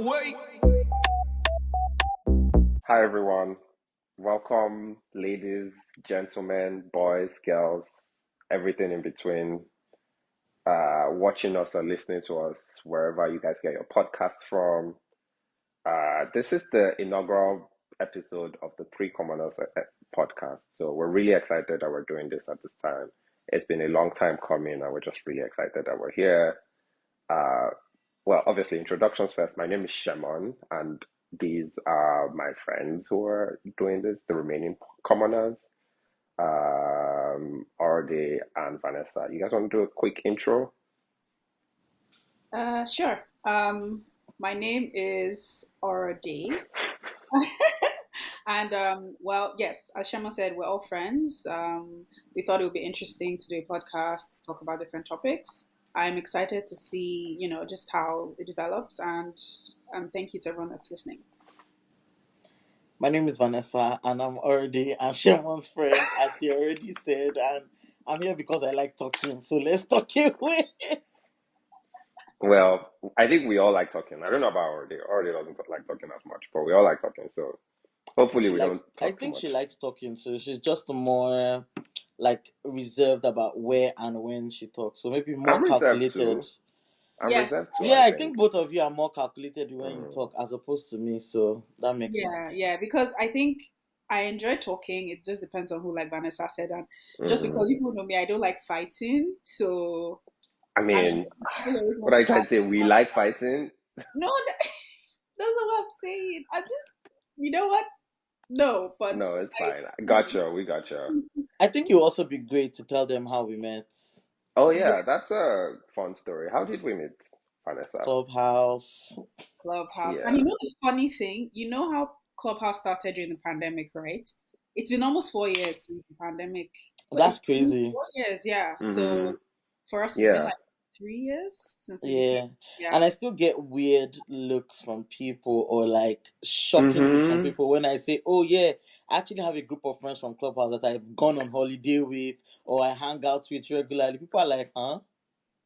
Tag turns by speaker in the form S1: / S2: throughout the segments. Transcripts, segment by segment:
S1: away.
S2: Hi, everyone. Welcome, ladies, gentlemen, boys, girls, everything in between, watching us or listening to us wherever you guys get your podcast from. This is the inaugural episode of the Three Commoners podcast. So we're really excited that we're doing this at this time. It's been a long time coming, and we're just really excited that we're here. Uh, well, obviously, introductions first. My name is Shemon, and these are my friends who are doing this, the remaining commoners, Arde and Vanessa. You guys want to do a quick intro?
S3: Sure. My name is Aura D. And well, yes, as Shama said, we're all friends. We thought it would be interesting to do a podcast, talk about different topics. I'm excited to see, just how it develops, and thank you to everyone that's listening.
S4: My name is Vanessa, and I'm already Shemon's friend, as they already said, and I'm here because I like talking. So let's talk away.
S2: Well, I think we all like talking. I don't know about Arde. Arde doesn't like talking as much, but we all like talking. So hopefully we don't
S4: I
S2: talk too
S4: think she
S2: much.
S4: likes talking. So she's just more like reserved about where and when she talks. So maybe more
S2: I'm reserved
S4: calculated.
S2: too. I'm
S3: Yes,
S2: reserved too,
S4: Yeah,
S2: I
S4: I
S2: think.
S4: think both of you are more calculated when you
S2: Mm,
S4: talk as opposed to me. So that makes
S3: yeah,
S4: sense.
S3: yeah, because I think I enjoy talking. It just depends on who, like Vanessa said, and just because
S2: mhm.
S3: people know me, I don't like fighting. So,
S2: I
S3: I mean,
S2: mean,
S3: people always
S2: what
S3: want
S2: are
S3: to
S2: you trying
S3: back.
S2: to say? We like fighting?
S3: No, that's not what I'm saying. I'm just, you know what? No, but
S2: No, it's
S3: I,
S2: fine. Gotcha. We gotcha.
S4: I think it would also be great to tell them how we met.
S2: Oh
S3: yeah,
S2: yeah, that's a fun story. How did we meet, Vanessa?
S4: Clubhouse.
S3: Clubhouse. And
S2: Yeah.
S3: you know the funny thing, you know how Clubhouse started during the pandemic, right? It's been almost 4 years since the pandemic, but
S4: That's
S3: it's been
S4: crazy.
S3: 4 years, yeah.
S2: Mm-hmm.
S3: So for us, it's been
S2: Yeah.
S3: like 3 years since we became,
S4: Yeah.
S3: yeah,
S4: And I still get weird looks from people or like shocking looks from
S2: Mm-hmm.
S4: people when I say, oh, yeah, I actually have a group of friends from Clubhouse that I've gone on holiday with or I hang out with regularly. People are like, huh?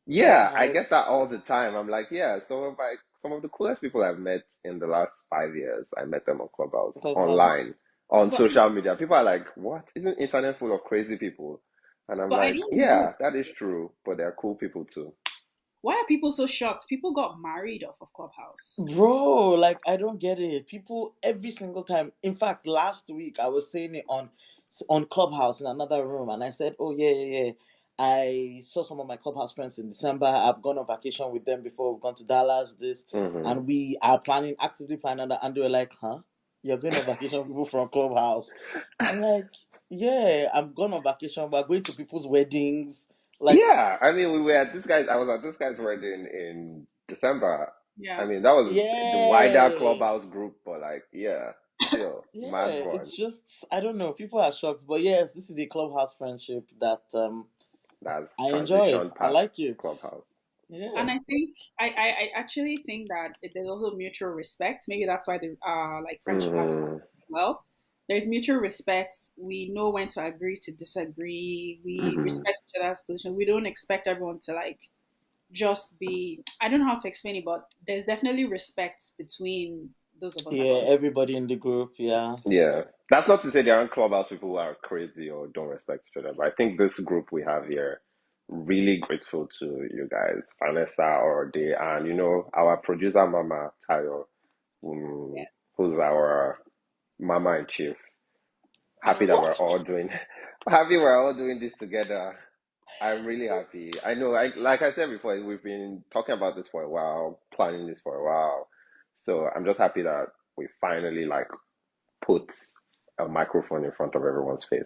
S2: Yeah, I get
S4: Clubhouse.
S2: that all the time. I'm like, yeah, some of the coolest people I've met in the last 5 years, I met them on Clubhouse,
S4: Clubhouse.
S2: online, on
S3: but
S2: social media. People are like, what? Isn't internet full of crazy people? And I'm
S3: but I
S2: like,
S3: don't know
S2: yeah, that is true, but they're cool people too.
S3: why are people so shocked? People got married off of Clubhouse.
S4: Bro, like I don't get it. People every single time. In fact, last week I was saying it on Clubhouse in another room, and I said, "Oh yeah, yeah, yeah." I saw some of my Clubhouse friends in December. I've gone on vacation with them before. We've gone to Dallas, this,
S2: Mm-hmm.
S4: and we are actively planning that. And they were like, "Huh? You're going on vacation with people from Clubhouse?" I'm like, "Yeah, I'm going on vacation. We're going to people's weddings. Like,
S2: Yeah, I mean, we were at this guy's. I was at this guy's wedding in December. I
S3: Yeah.
S2: mean, that was the wider
S4: yeah."
S2: clubhouse group, but like, yeah, still
S4: Yeah,
S2: mad fun.
S4: it's just I don't know. People are shocked, but yes, this is a clubhouse friendship that
S2: That's
S4: I enjoy.
S2: transitioned
S4: I
S2: past
S4: like it.
S2: clubhouse.
S3: And
S4: Yeah,
S3: I think I actually think that there's also mutual respect. Maybe that's why the like friendship has worked
S2: Mm-hmm.
S3: well. There's mutual respect. We know when to agree to disagree. We
S2: Mm-hmm.
S3: respect each other's position. We don't expect everyone to like just be. I don't know how to explain it, but there's definitely respect between those of us that
S4: yeah.
S3: got.
S4: Everybody in the group. Yeah,
S2: Yeah, that's not to say there aren't clubhouse people who are crazy or don't respect each other, but I think this group we have here, really grateful to you guys, Vanessa or Day, and our producer Mama Tayo,
S3: Yeah.
S2: who's our Mama in Chief. Happy that we're
S4: what?
S2: all doing, happy we're all doing this together. I'm really happy. I know, like I said before, we've been talking about this for a while, planning this for a while. So I'm just happy that we finally like put a microphone in front of everyone's face,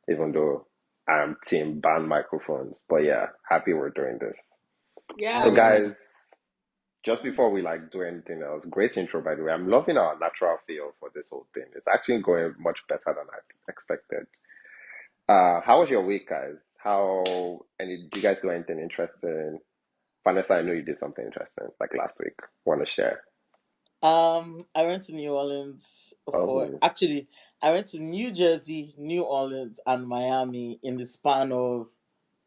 S2: even though I'm team ban microphones. But yeah, happy we're doing this.
S3: Yeah.
S2: So
S4: I
S3: We,
S2: guys, just before we like do anything else, great intro by the way. I'm loving our natural feel for this whole thing. It's actually going much better than I expected. How was your week, guys? Did you guys do anything interesting? Vanessa, I know you did something interesting like last week. Want to share?
S4: I went to New Orleans for
S2: Oh,
S4: actually I went to New Jersey, New Orleans, and Miami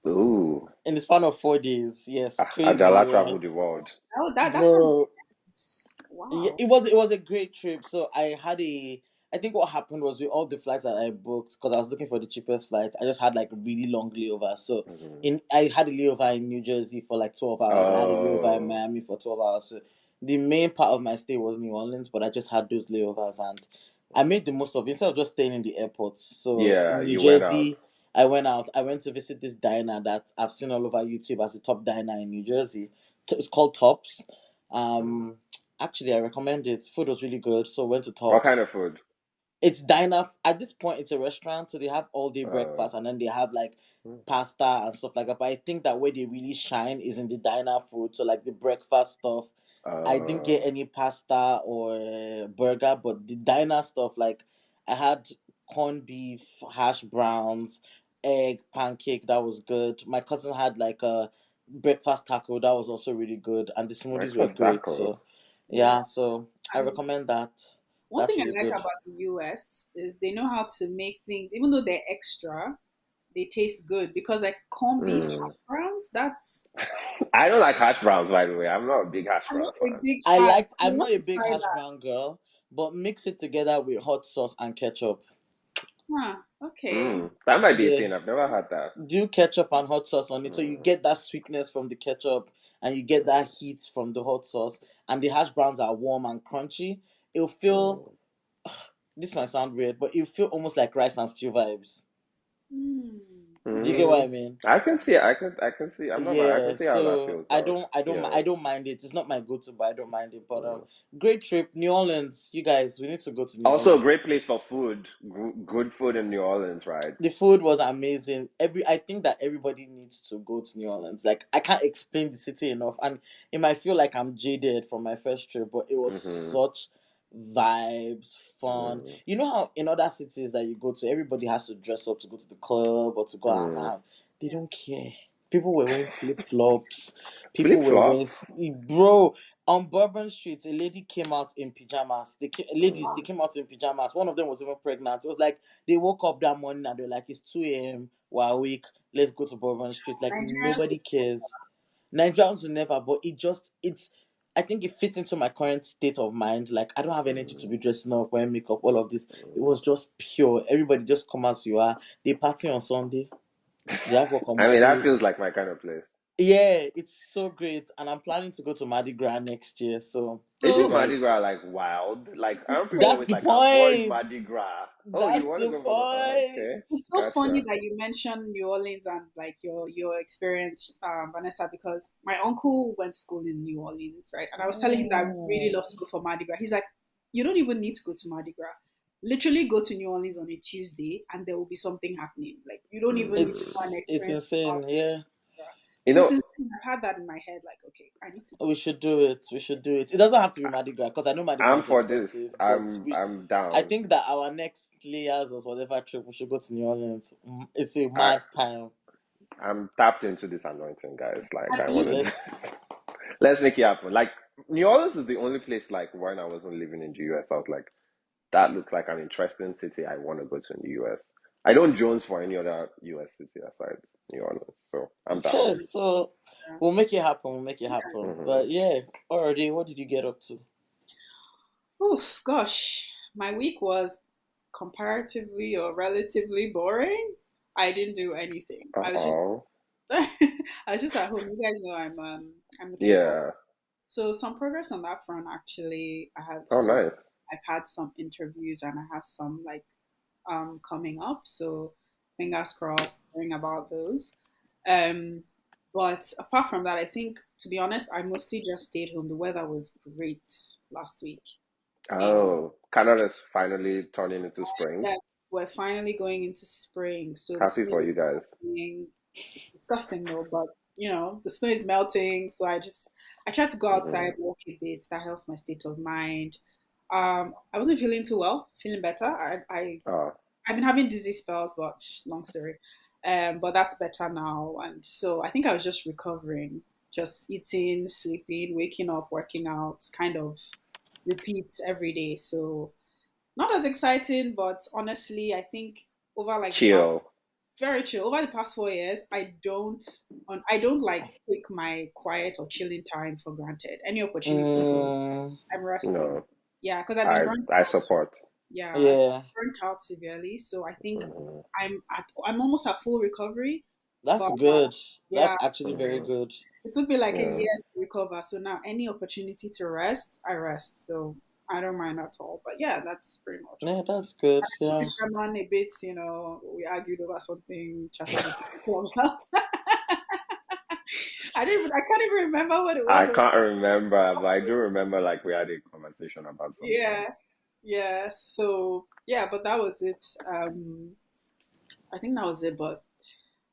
S2: ooh,
S4: in the span of 4 days. Yes, crazy,
S2: Ajala
S4: right?
S2: traveled the world.
S3: that sounds
S4: Bro,
S3: nice.
S4: Yeah,
S3: Wow.
S4: it was a great trip. So I think what happened was with all the flights that I booked, because I was looking for the cheapest flight, I just had like really long layovers. So
S2: Mhm.
S4: in I had a layover in New Jersey for like 12 hours. I had a layover in
S2: Oh.
S4: Miami for 12 hours. So the main part of my stay was New Orleans, but I just had those layovers and I made the most of it instead of just staying in the airport. So
S2: Yeah,
S4: in New
S2: you went out.
S4: Jersey, I went out. I went to visit this diner that I've seen all over YouTube as a top diner in New Jersey. It's called Tops.
S2: Mm.
S4: Um, Actually, I recommend it. Food was really good, so went to
S2: What kind
S4: Tops.
S2: of food?
S4: It's diner. At this point, it's a restaurant, so they have all day
S2: Uh,
S4: breakfast, and then they have like
S2: mm.
S4: pasta and stuff like that. But I think that where they really shine is in the diner food. So like the breakfast stuff. I didn't
S2: uh,
S4: get any pasta or burger, but the diner stuff, like I had corned beef, hash browns, egg pancake. That was good. My cousin had like a breakfast taco. That was also really good, and the smoothies were
S2: breakfast
S4: great.
S2: taco.
S4: So
S3: Yeah.
S4: yeah, so I
S3: And
S4: recommend that.
S3: one
S4: That's
S3: thing
S4: really
S3: I like
S4: good.
S3: about the US is they know how to make things, even though they're extra, they taste good because like corned beef
S2: Mm.
S3: hash browns, that's
S2: I don't like hash browns, by the way. I'm not a big hash
S3: I'm not
S2: browns
S3: a
S2: fan.
S3: big
S4: I
S3: fan.
S4: like.
S3: I
S4: I'm
S3: want
S4: not a
S3: to
S4: big
S3: try
S4: hash
S3: that.
S4: brown girl, but mix it together with hot sauce and ketchup.
S3: Huh, okay.
S2: That might be a
S4: Yeah,
S2: thing. I've never had that.
S4: do ketchup and hot sauce on it, so you
S2: Mm.
S4: get that sweetness from the ketchup and you get that heat from the hot sauce. And the hash browns are warm and crunchy. It'll feel.
S2: Mm.
S4: This might sound weird, but it'll feel almost like rice and stew vibes.
S3: Hmm,
S4: Do you get what
S3: okay.
S4: I
S2: Mm.
S4: mean?
S2: I can see it. I can see. I'm not gonna. I can
S4: Yeah,
S2: see how that
S4: so
S2: feels out. Yeah.
S4: I don't mind it. It's not my go-to, but I don't mind it. But
S2: Mm.
S4: great trip, New Orleans. You guys, we need to go to New
S2: Also, a great
S4: Orleans.
S2: place for food. Good food in New Orleans, right?
S4: The food was amazing. I think that everybody needs to go to New Orleans. Like I can't explain the city enough, and it might feel like I'm jaded from my first trip, but it was
S2: Mm-hmm.
S4: such vibes, fun.
S2: Mm.
S4: You know how in other cities that you go to, everybody has to dress up to go to the club or to go out.
S2: Mm.
S4: They don't care. People were wearing flip flops. People
S2: Flip
S4: were
S2: flop.
S4: wearing bro. On Bourbon Street, a lady came out in pajamas. Ladies,
S2: Mm.
S4: they came out in pajamas. One of them was even pregnant. It was like they woke up that morning and they're like, it's 2 a.m. We're awake. Let's go to Bourbon Street. Like,
S3: Nigerians
S4: nobody cares. Nigerians will never, but I think it fits into my current state of mind. Like, I don't have energy to be
S2: Mm.
S4: dressing up, wearing makeup, all of this. It was just pure. Everybody just come as you are. They party on Sunday. They have work on
S2: I mean, that
S4: Monday.
S2: feels like my kind of place.
S4: Yeah, it's so great. And I'm planning to go to Mardi Gras next year. So,
S2: Is
S4: you
S2: it
S3: so
S2: Mardi Gras
S4: guys,
S2: like wild? Like,
S3: it's
S2: aren't people
S4: that's
S2: always
S4: the
S2: like avoid
S4: point.
S2: Mardi Gras? Oh, you
S4: That's
S2: want to
S4: the
S2: go for? Oh,
S4: point.
S2: okay,
S3: it's so funny
S2: gotcha.
S3: that you mentioned New Orleans and like your experience, Vanessa, because my uncle went to school in New Orleans, right? And I was telling him that I really
S4: Oh.
S3: love to go for Mardi Gras. He's like, you don't even need to go to Mardi Gras. Literally go to New Orleans on a Tuesday and there will be something happening. Like you don't even need to
S2: Mm.
S3: go and
S4: It's
S3: experience
S4: insane. Yeah.
S3: Mardi Gras.
S2: You
S3: So
S2: know,
S3: since then, I've had that in my head, like, okay, I need to go.
S4: We should do it. We should do it. It doesn't have to be Mardi Gras because I know Mardi Gras
S2: I'm
S4: is
S2: for this.
S4: expensive, but
S2: I'm
S4: I
S2: down.
S4: think that our next layers or whatever trip we should go to New Orleans. It's a
S2: I
S4: mad time.
S2: I'm tapped into this anointing, guys. Like,
S3: Have
S2: I
S3: you
S2: want to
S4: Let's.
S2: just let's make it happen. Like, New Orleans is the only place. Like, when I wasn't living in the US, I was like, that looks like an interesting city. I want to go to in the US. I don't Jones for any other US city aside New Orleans. So I'm down.
S4: Sure. So we'll make it happen. We'll make it happen.
S2: Hmm.
S4: But yeah, already. What did you get up to?
S3: Oof, gosh, my week was comparatively or relatively boring. I didn't do anything.
S2: Oh,
S3: I was just at home. You guys know I'm looking for
S2: yeah.
S3: so some progress on that front actually.
S2: Oh, nice.
S3: I've had some interviews and I have some like coming up. So fingers crossed, hearing about those. Um but apart from that, I think to be honest, I mostly just stayed home. The weather was great last week in
S2: Oh, Canada's finally turning into spring.
S3: yes, we're finally going into spring, so the
S2: Happy
S3: snow
S2: for
S3: is
S2: you guys.
S3: melting. It's disgusting though, but the snow is melting, so I try to go outside,
S2: Hmm.
S3: walk a bit. That helps my state of mind. I wasn't feeling too well, feeling better.
S2: Oh,
S3: I've been having dizzy spells, but long story. But that's better now, and so I think I was just recovering, just eating, sleeping, waking up, working out, kind of repeats every day. So not as exciting, but honestly, I think over like the past
S2: chill.
S3: very chill. Over the past 4 years, I don't like take my quiet or chilling time for granted. Any opportunity,
S4: Mm,
S3: I'm resting.
S2: No,
S3: Yeah, because I've been
S2: I
S3: burnt
S2: I
S3: out.
S2: support.
S3: Yeah, I've
S4: yeah,
S3: been burnt out severely. So I think
S2: Mhm,
S3: I'm almost at full recovery.
S4: that's
S3: But
S4: good.
S3: yeah,
S4: That's actually very
S2: mhm.
S4: good.
S3: it took me like a
S2: Yeah,
S3: year to recover. So now any opportunity to rest, I rest. So I don't mind at all. But yeah, that's pretty much it.
S4: Yeah, that's good.
S3: To
S4: Yeah.
S3: Shaman a bit, we argued over something, chatted a bit. I can't even remember what it
S2: I
S3: was.
S2: can't remember, but I do remember like we had a conversation about something.
S3: Yeah, yeah. So yeah, but that was it. I think that was it. But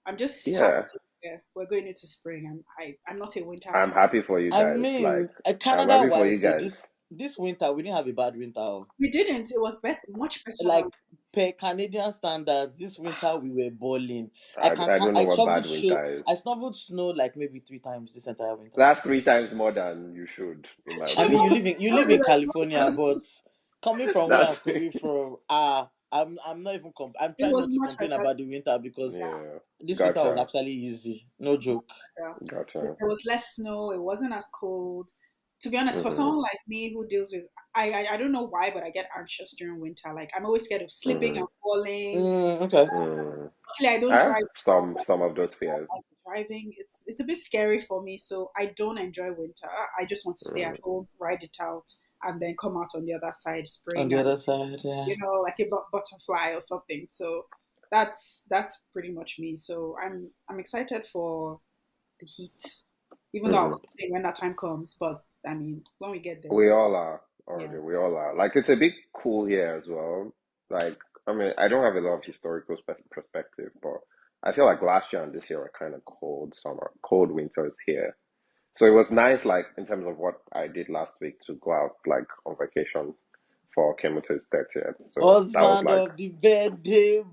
S3: I'm just happy.
S2: Yeah,
S3: Yeah, we're going into spring, and I'm not a winter
S2: I'm
S3: person.
S2: happy for you
S4: I
S2: guys. Like,
S4: mean,
S2: I'm
S4: Canada
S2: happy for you
S4: wise though,
S2: guys.
S4: this winter we didn't have a bad winter. Oh.
S3: We didn't. It was much better than.
S4: Like per Canadian standards, this winter we were balling.
S2: I don't know
S4: I
S2: what
S4: shoveled
S2: bad winter is.
S4: I shoveled snow like maybe 3 times this entire winter.
S2: That's three times more than you should, in my
S4: I mean,
S2: opinion.
S4: you
S3: Don't
S4: live
S3: be
S4: in
S3: like
S4: California, but coming from where I'm
S2: That's
S4: coming from, I'm not even I'm
S3: it
S4: trying
S3: was
S4: not to
S3: much
S4: complain
S3: better.
S4: about the winter because
S2: yeah.
S4: this winter was
S2: Gotcha.
S4: actually easy. No joke.
S3: Better.
S2: Gotcha.
S3: There was less snow. It wasn't as cold. To be honest, for
S2: Mm-hmm.
S3: someone like me who deals with, I don't know why, but I get anxious during winter. Like I'm always scared of slipping
S2: Mm-hmm.
S3: and falling.
S4: Okay.
S2: Mm.
S3: Luckily, I
S2: I
S3: don't
S2: have
S3: drive.
S2: some of those fears.
S3: Like driving, it's a bit scary for me. So I don't enjoy winter. I just want to stay at
S2: Mm.
S3: home, ride it out, and then come out on the other side,
S4: On
S3: spring,
S4: the
S3: and
S4: other side, yeah.
S3: like a butterfly or something. So that's pretty much me. So I'm excited for the heat, even though I'll
S2: Mm-hmm.
S3: complain when that time comes. But I mean, when we get there,
S2: We all are
S3: yeah.
S2: already. We all are. Like it's a bit cool here as well. Like I mean, I don't have a lot of historical perspective, but I feel like last year and this year were kind of cold summer, cold winters here. So it was nice, like in terms of what I did last week, to go out like on vacation for Kemute's 30th. So that was
S4: Husband
S2: like,
S4: of the birthday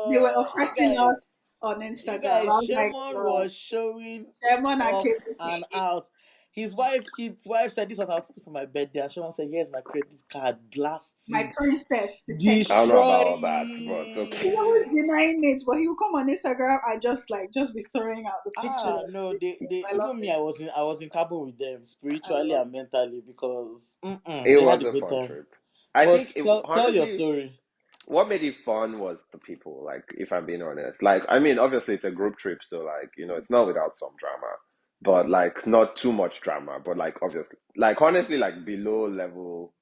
S3: They were
S4: boy.
S3: oppressing us on
S4: You
S3: Instagram. I
S4: guys,
S3: was like,
S4: Shemon
S3: bro,
S4: was showing
S3: Lemon and
S4: off
S3: Kate.
S4: and out. His wife said, "This was what I'll do for my birthday." And Shemon said, "Here's my credit card. Blast
S3: My
S4: it.
S3: princess,
S2: I don't know
S3: essentially.
S2: about
S4: Destroy
S2: all that, but
S3: He's
S2: okay.
S3: always
S4: it."
S3: denying it, but he will come on Instagram and just be throwing out the pictures
S4: Ah,
S3: of
S4: no,
S3: the things.
S4: they
S3: I love
S4: even me.
S3: it.
S4: I was in Cabo with them
S3: I
S4: spiritually
S3: love
S4: and mentally because
S2: It
S4: they had
S2: was
S4: a
S2: a
S4: good
S2: fun
S4: time.
S2: trip. I
S4: But
S2: think it
S4: tell your
S2: honestly,
S4: story.
S2: what made it fun was the people, like if I'm being honest. Like I mean, obviously it's a group trip, so like, it's not without some drama. But like not too much drama, but like obviously like honestly like below level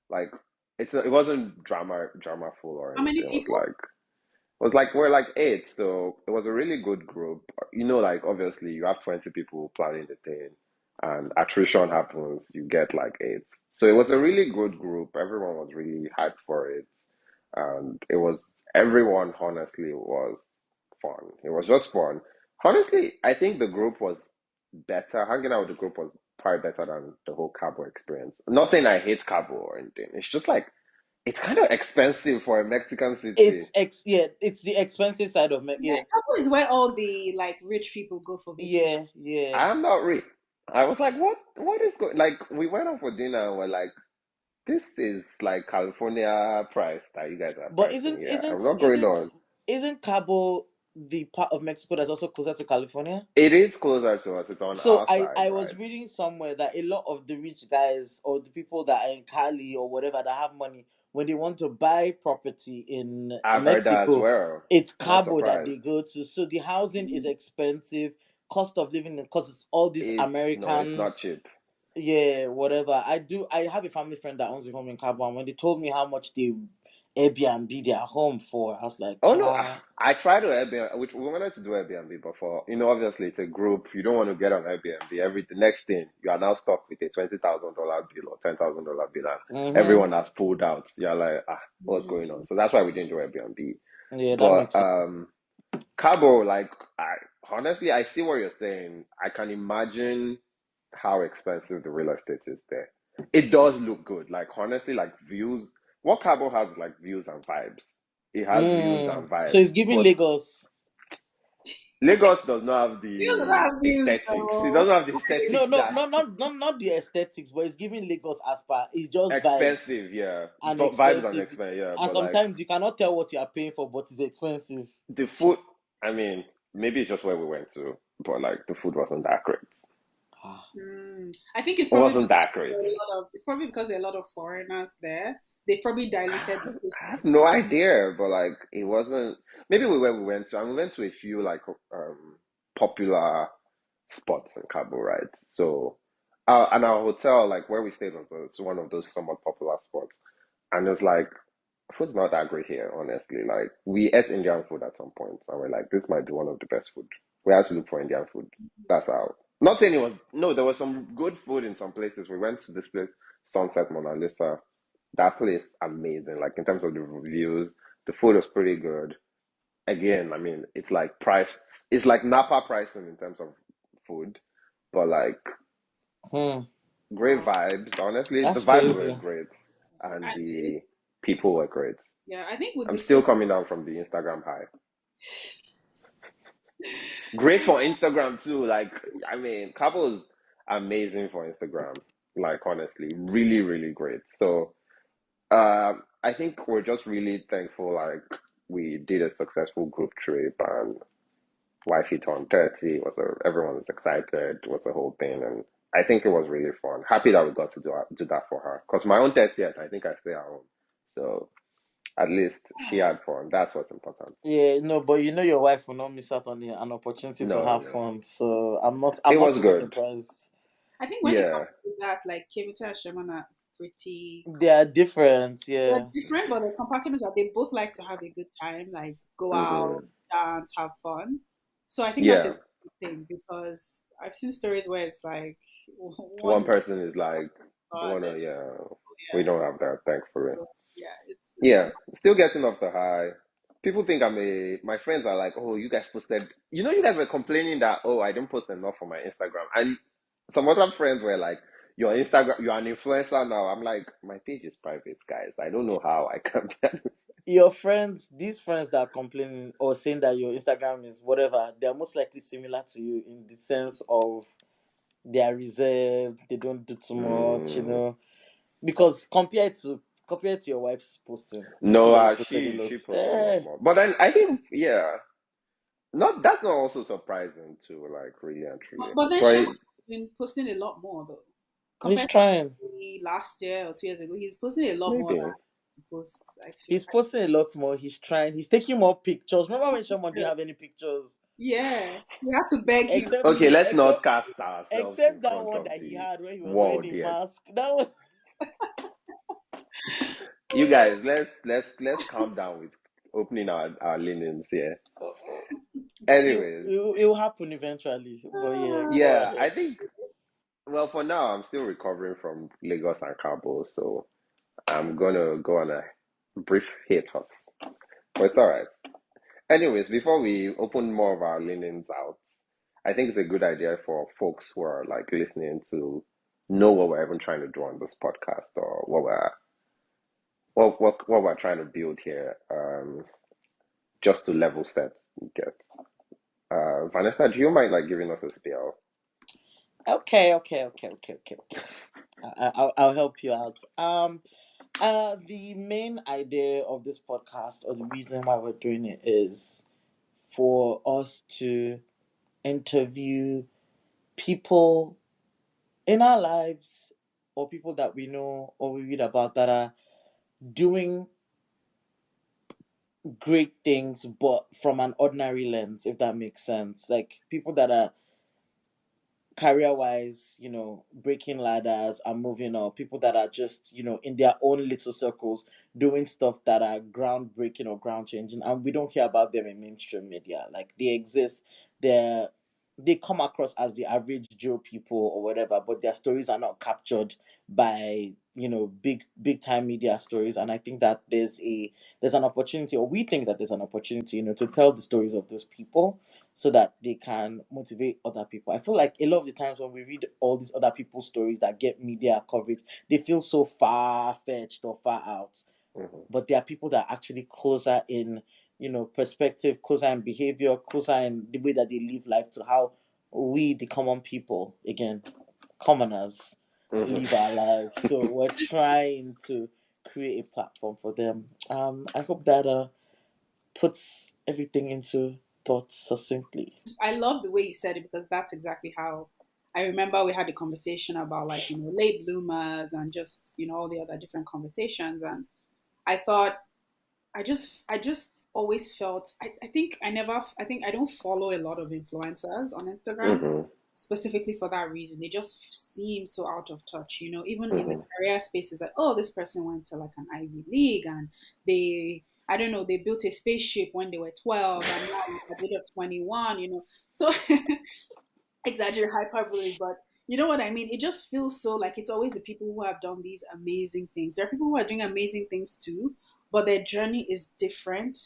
S2: like it wasn't drama full or
S3: How
S2: anything.
S3: many
S2: It was
S3: people?
S2: like we're like eight, so it was a really good group. Like obviously you have 20 people planning the thing, and attrition happens, you get like eight. So it was a really good group. Everyone was really hyped for it, and everyone honestly was fun. It was just fun. Honestly, I think the group was better. Hanging out with the group was probably better than the whole Cabo experience. Not saying I hate Cabo or anything. It's just like it's kind of expensive for a Mexican city.
S4: It's the expensive side of
S3: Yeah,
S4: yeah.
S3: Cabo is where all the like rich people go for vacation.
S4: Yeah, yeah.
S2: I'm not real. I was like, what is going like we went out for dinner and we're like, this is like California price that you guys are
S4: But
S2: pricing here. I'm not going on.
S4: isn't Cabo the part of Mexico that's also closer to California?
S2: It is closer to us, it's on
S4: So
S2: our side,
S4: I was
S2: right?
S4: reading somewhere that a lot of the rich guys or the people that are in Cali or whatever that have money, when they want to buy property in
S2: I've heard that as
S4: Mexico,
S2: well.
S4: it's
S2: Not
S4: Cabo that
S2: surprised.
S4: they go to. So the housing is expensive, cost of living because it's all this
S2: It's
S4: American,
S2: not cheap.
S4: yeah, whatever. I have a family friend that owns a home in Cabo, and when they told me how much they Airbnb their home for, I was like,
S2: Oh no,
S4: cha.
S2: I tried to Airbnb, which we wanted to do Airbnb before. Obviously it's a group. You don't want to get on Airbnb. The next thing you are now stuck with a $20,000 bill or $10,000 bill, and
S4: Mm-hmm.
S2: everyone has pulled out. You're like, what's going on?
S3: Mm.
S2: So that's why we didn't do Airbnb.
S4: Yeah, that
S2: But
S4: makes sense.
S2: Cabo, like, honestly I see what you're saying. I can imagine how expensive the real estate is there. It does look good. Like honestly, like views. What Cabo has like views and vibes. It has views and
S4: So
S2: vibes,
S4: it's giving
S2: but
S4: Lagos.
S2: Lagos does not have
S3: You don't
S2: the
S3: have views
S2: aesthetics. It
S3: though.
S2: doesn't have the
S4: No,
S2: aesthetics
S4: no,
S2: that
S4: no, not the aesthetics, but it's giving Lagos as per it's just vibes
S2: expensive, yeah.
S4: and
S2: But vibes and
S4: expensive.
S2: expensive, yeah.
S4: And
S2: But like
S4: sometimes you cannot tell what you are paying for, but it's expensive.
S2: the food, I mean, maybe it's just where we went to, but like the food wasn't that great.
S4: Ah.
S3: I think it's
S2: It
S3: probably
S2: wasn't
S3: because
S2: that great.
S3: there are a lot of it's probably because there are a lot of foreigners there. They probably diluted the taste
S2: I
S3: of
S2: have
S3: the
S2: no
S3: food.
S2: idea, but like it wasn't. Maybe we went to, and we went to a few like popular spots in Cabo, right? So, and our hotel, like where we stayed, was one of those somewhat popular spots, and it was like food's not that great here, honestly. Like we ate Indian food at some point, and we're like, this might be one of the best food. We had to look for Indian food. That's how. Not saying it was no, there was some good food in some places. We went to this place, Sunset Mona Lisa. That place amazing. Like in terms of the reviews, the food was pretty good. Again, I mean, it's like priced. It's like Napa pricing in terms of food, but like
S4: Hmm,
S2: great
S3: Wow,
S2: vibes. Honestly, the
S4: that's
S2: vibes were
S4: crazy.
S2: great, and
S3: and
S2: the people were great.
S3: yeah, I think with
S2: I'm
S3: the
S2: still
S3: food,
S2: coming down from the Instagram high. Great for Instagram too. Like, I mean, Cabo's amazing for Instagram. Like, honestly, really, really great. So, I think we're just really thankful. Like, we did a successful group trip, and wifey turned 30. Everyone was excited. It was a whole thing, and I think it was really fun. Happy that we got to do that for her. Cause my own 30th, I think I stay at home. So at least she
S3: oh,
S2: had fun. That's what's important.
S4: Yeah, no, but you know your wife will not miss out on an opportunity to
S2: No,
S4: have
S2: no,
S4: fun. So I'm
S2: it
S4: not
S2: was
S4: even
S2: good.
S4: surprised.
S3: I think when it comes
S2: Yeah.
S3: to that, like Kemita and Sherman are pretty
S4: They are different,
S3: they're
S4: yeah.
S3: different, but the compartments are they both like to have a good time, like go out,
S2: Hmm.
S3: dance, have fun. So I think that's a
S2: Yeah.
S3: good thing because I've seen stories where it's like
S2: One
S3: one
S2: person is like,
S3: and then
S2: wanna, yeah, we
S3: yeah,
S2: don't have that, thankfully.
S3: so, yeah, it's
S2: Yeah, still getting off the high. People think my friends are like, oh, you guys posted, you guys were complaining that, oh, I didn't post enough for my Instagram. And some other friends were like, your Instagram, you're an influencer now. I'm like, my page is private, guys. I don't know how I can.
S4: Your friends, these friends that are complaining or saying that your Instagram is whatever, they're most likely similar to you in the sense of they are reserved, they don't do too much,
S2: Mm,
S4: Because compared to your wife's posting, you two
S2: no,
S4: that you posted a
S2: she
S4: lot.
S2: posts a lot more. But then I think, yeah, not that's not also surprising too, like really and truly.
S3: but then
S2: For
S3: Sherman has been posting a lot more though.
S4: He's
S3: Compared to
S4: trying.
S3: maybe last year or 2 years ago, he's posting a lot more than
S2: maybe.
S3: I used to post, I feel.
S4: He's posting a lot more. He's trying. He's taking more pictures. Remember when someone didn't have any pictures?
S3: Yeah. We had to beg him.
S4: Except
S2: Okay, let's not
S4: except
S2: cast ourselves in
S4: except that
S2: front
S4: one
S2: of
S4: that he
S2: the
S4: had when he was wearing
S2: world
S4: a
S2: yet.
S4: mask. That was
S2: You guys, let's calm down with opening our linens here. Anyways,
S4: it will happen eventually. But yeah,
S2: yeah, I think well for now I'm still recovering from Lagos and Cabo, so I'm gonna go on a brief hiatus. But it's all right. Anyways, before we open more of our linens out, I think it's a good idea for folks who are like listening to know what we're even trying to do on this podcast or what we're trying to build here. Just to level set, get. Vanessa, do you mind like giving us a spiel?
S4: okay. I'll help you out. The main idea of this podcast, or the reason why we're doing it, is for us to interview people in our lives, or people that we know or we read about that are doing great things, but from an ordinary lens, if that makes sense. Like people that are career wise, breaking ladders and moving up, people that are just, in their own little circles doing stuff that are groundbreaking or ground changing, and we don't hear about them in mainstream media. Like they exist, they're they come across as the average Joe people or whatever, but their stories are not captured by big time media stories. And I think that there's an opportunity, or we think that there's an opportunity, to tell the stories of those people so that they can motivate other people. I feel like a lot of the times when we read all these other people's stories that get media coverage, they feel so far fetched or far out.
S2: Hmm.
S4: But there are people that are actually closer in perspective, cosine behavior, cosine the way that they live life to how we, the common people, again, commoners, live
S2: Hmm.
S4: our lives. So we're trying to create a platform for them. I hope that puts everything into thoughts succinctly.
S3: I love the way you said it because that's exactly how I remember we had a conversation about, like, late bloomers and just, all the other different conversations. And I thought, I just always felt, I think I think I don't follow a lot of influencers on Instagram
S2: Hmm.
S3: specifically for that reason. They just seem so out of touch, even in the
S2: Hmm.
S3: career spaces, like, oh, this person went to like an Ivy League and they, I don't know, they built a spaceship when they were 12 and now at the age of 21. So exaggerate hyperbole, but you know what I mean? It just feels so like it's always the people who have done these amazing things. There are people who are doing amazing things too, but their journey is different.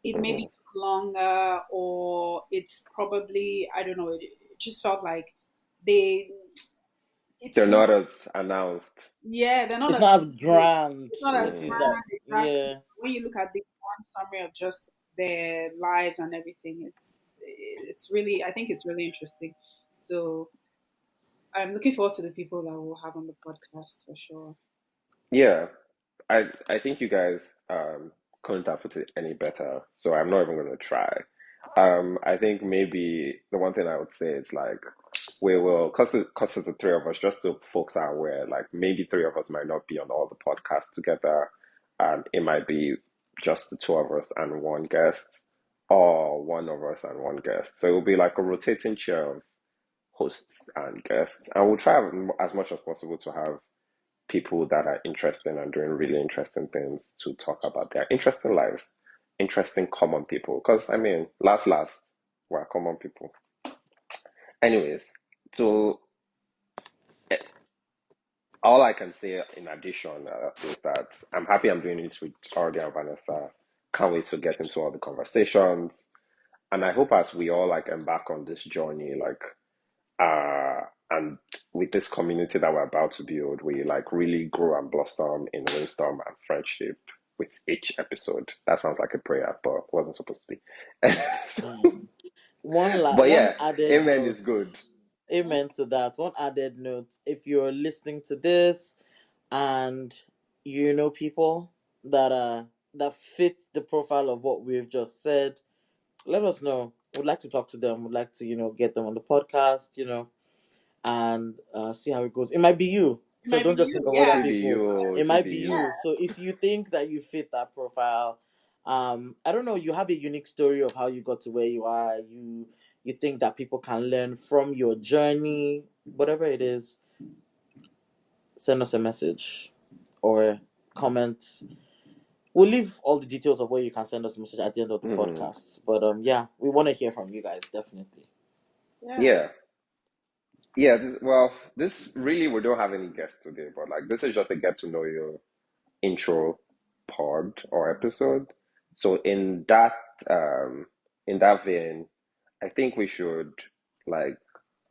S3: It maybe
S2: Hmm.
S3: took longer, or it's probably, I don't know, it just felt like they,
S2: They're
S3: it's not,
S2: not as announced.
S3: yeah, they're not
S4: It's
S3: as
S4: not as
S3: big.
S4: grand.
S3: It's not as
S4: Let's use
S2: Hmm.
S4: that.
S3: grand, exactly.
S4: Yeah.
S3: When you look at the one summary of just their lives and everything, it's really, I think it's really interesting. So I'm looking forward to the people that we'll have on the podcast for sure.
S2: Yeah, I think you guys couldn't have put it any better, so I'm not even going to try. I think maybe the one thing I would say is like we will, cause it's the three of us, just so folks are aware, like maybe three of us might not be on all the podcasts together, and it might be just the two of us and one guest, or one of us and one guest. So it will be like a rotating chair of hosts and guests, and we'll try as much as possible to have people that are interesting and doing really interesting things to talk about their interesting lives, interesting common people. Because I mean, last, we're common people. Anyways, so eh, all I can say in addition is that I'm happy I'm doing it with Ardia and Vanessa. Can't wait to get into all the conversations. And I hope as we all like embark on this journey, like and with this community that we're about to build, we like really grow and blossom in wisdom and friendship with each episode. That sounds like a prayer, but wasn't supposed to be.
S4: Mm.
S2: But
S4: One
S2: yeah,
S4: added
S2: amen is
S4: note.
S2: good.
S4: Amen to that. One added note. If you're listening to this and you know people that fit the profile of what we've just said, let us know. We'd like to talk to them. We'd like to, get them on the podcast, and see how it goes. It might be you.
S3: It
S4: So
S3: might be
S4: don't just think
S3: you,
S4: of
S3: yeah.
S4: other
S2: It could be
S4: people.
S2: you,
S4: It
S2: it could
S4: might
S2: be
S4: be
S2: you.
S4: you. So if you think that you fit that profile, I don't know, you have a unique story of how you got to where you are. You think that people can learn from your journey, whatever it is, send us a message or comment. We'll leave all the details of where you can send us a message at the end of the
S2: Hmm.
S4: podcast. But yeah, we want to hear from you guys, definitely.
S3: Yes.
S2: Yeah. Yeah, well, this really, we don't have any guests today, but like this is just a get to know you intro pod or episode. So in that vein, I think we should like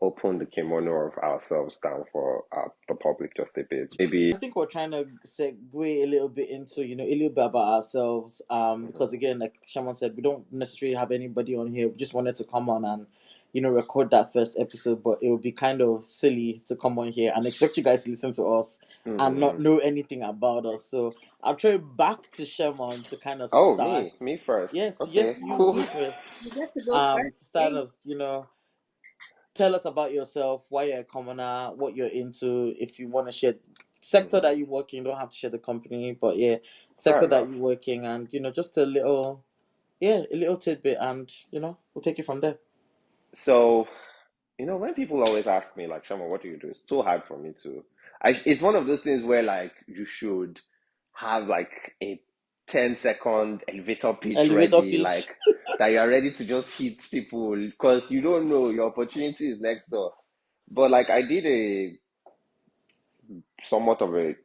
S2: open the kimono of ourselves down for the public just a bit.
S4: I
S2: Maybe.
S4: think we're trying to segue a little bit into, a little bit about ourselves. Because again, like Shaman said, we don't necessarily have anybody on here. We just wanted to come on and, record that first episode, but it would be kind of silly to come on here and expect you guys to listen to us and not
S2: Hmm.
S4: know anything about us. So I'll throw it back to Shaman to kind of
S2: Oh,
S4: start.
S2: me first.
S4: Yes,
S2: Okay,
S4: yes,
S3: Yes.
S2: cool.
S4: you first.
S3: You get to go first.
S4: To start
S3: Hey,
S4: us, tell us about yourself, why you're a commoner, what you're into. If you want to share sector
S2: Hmm.
S4: that you work in, you don't have to share the company, but yeah,
S2: Fair
S4: sector that
S2: enough.
S4: you work in, and just a little, yeah, a little tidbit, and we'll take it from there.
S2: So, when people always ask me, like, Shama, what do you do? It's so hard for me to. It's one of those things where, like, you should have, like, a 10-second elevator pitch
S4: Elevator
S2: ready,
S4: pitch.
S2: like, that you're ready to just hit people because you don't know your opportunity is next door. But, like, I did a somewhat of a